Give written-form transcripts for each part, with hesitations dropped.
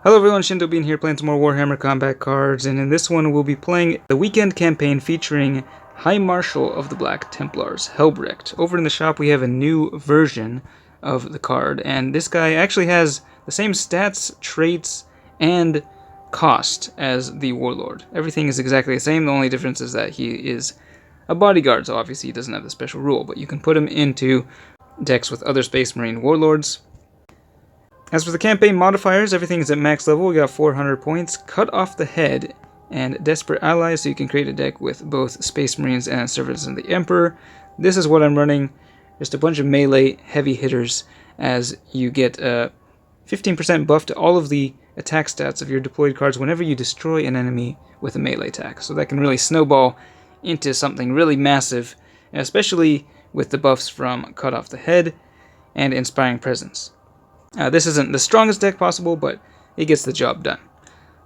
Hello everyone, Shindo Bean here playing some more Warhammer combat cards, and in this one we'll be playing the weekend campaign featuring High Marshal of the Black Templars, Helbrecht. Over in the shop we have a new version of the card, and this guy actually has the same stats, traits, and cost as the Warlord. Everything is exactly the same, the only difference is that he is a bodyguard, so obviously he doesn't have the special rule, but you can put him into decks with other Space Marine Warlords. As for the campaign modifiers, everything is at max level. We got 400 points, Cut Off the Head, and Desperate Allies, so you can create a deck with both Space Marines and Servants of the Emperor. This is what I'm running, just a bunch of melee heavy hitters, as you get a 15% buff to all of the attack stats of your deployed cards whenever you destroy an enemy with a melee attack. So that can really snowball into something really massive, especially with the buffs from Cut Off the Head and Inspiring Presence. This isn't the strongest deck possible, but it gets the job done.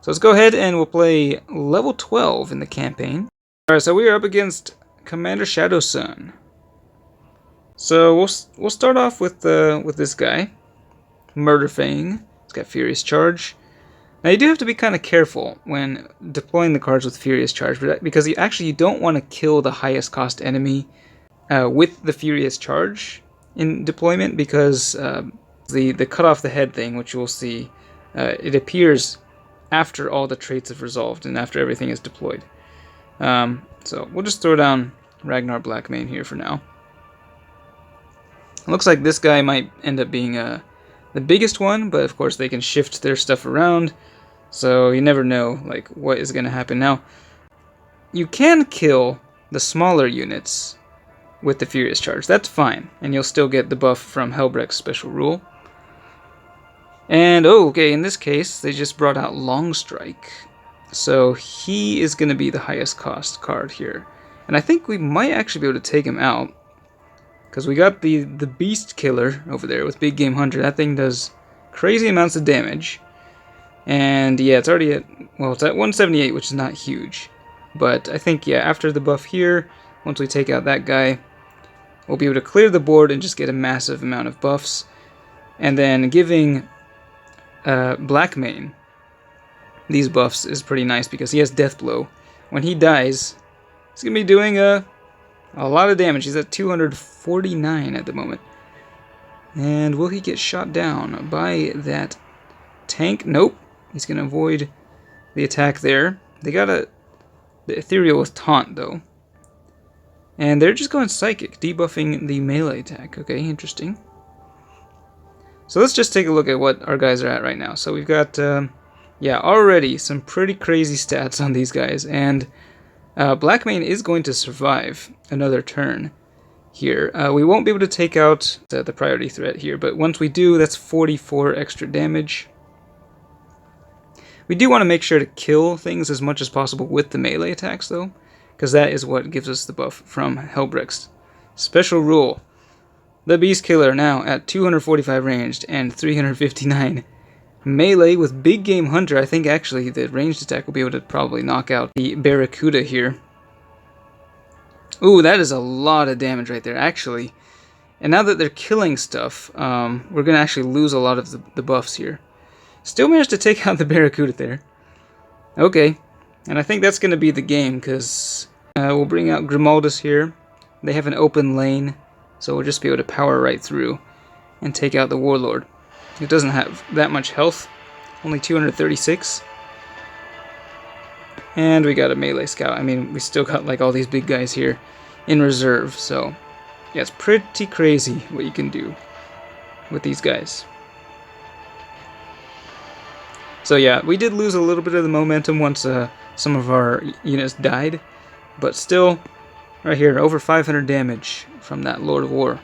So let's go ahead and we'll play level 12 in the campaign. Alright, so we are up against Commander Shadowsun. So we'll start off with this guy, Murderfang. He's got Furious Charge. Now you do have to be kind of careful when deploying the cards with Furious Charge, because you don't want to kill the highest cost enemy with the Furious Charge in deployment, because the Cut Off the Head thing, which you'll see, it appears after all the traits have resolved and after everything is deployed. So we'll just throw down Ragnar Blackmane here for now. It looks like this guy might end up being the biggest one, but of course they can shift their stuff around, so you never know like what is going to happen. Now, you can kill the smaller units with the Furious Charge. That's fine, and you'll still get the buff from Helbrecht's special rule. And, oh, okay, in this case, they just brought out Longstrike. So he is going to be the highest cost card here. And I think we might actually be able to take him out, because we got the Beast Killer over there with Big Game Hunter. That thing does crazy amounts of damage. And, yeah, it's already at, well, it's at 178, which is not huge. But I think, yeah, after the buff here, once we take out that guy, we'll be able to clear the board and just get a massive amount of buffs. And then giving Blackmane these buffs is pretty nice, because he has Death Blow. When he dies, he's going to be doing a lot of damage. He's at 249 at the moment. And will he get shot down by that tank? Nope. He's going to avoid the attack there. They got the Ethereal with Taunt, though. And they're just going Psychic, debuffing the melee attack. Okay, interesting. So let's just take a look at what our guys are at right now. So we've got, yeah, already some pretty crazy stats on these guys. And Blackmane is going to survive another turn here. We won't be able to take out the priority threat here, but once we do, that's 44 extra damage. We do want to make sure to kill things as much as possible with the melee attacks, though, because that is what gives us the buff from Helbrecht's special rule. The Beast Killer now at 245 ranged and 359 melee with Big Game Hunter. I think actually the ranged attack will be able to probably knock out the Barracuda here. Ooh, that is a lot of damage right there, actually. And now that they're killing stuff, we're going to actually lose a lot of the buffs here. Still managed to take out the Barracuda there. Okay, and I think that's going to be the game, because we'll bring out Grimaldus here. They have an open lane, so we'll just be able to power right through and take out the Warlord. It doesn't have that much health, only 236. And we got a melee scout. I mean, we still got like all these big guys here in reserve, so yeah, it's pretty crazy what you can do with these guys. So yeah, we did lose a little bit of the momentum once some of our units died, but still, right here, over 500 damage from that Lord of War.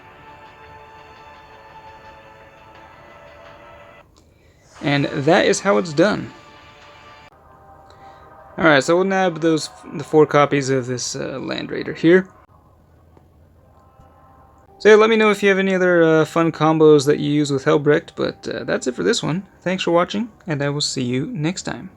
And that is how it's done. Alright, so we'll nab the 4 copies of this Land Raider here. So yeah, let me know if you have any other fun combos that you use with Helbrecht, but that's it for this one. Thanks for watching, and I will see you next time.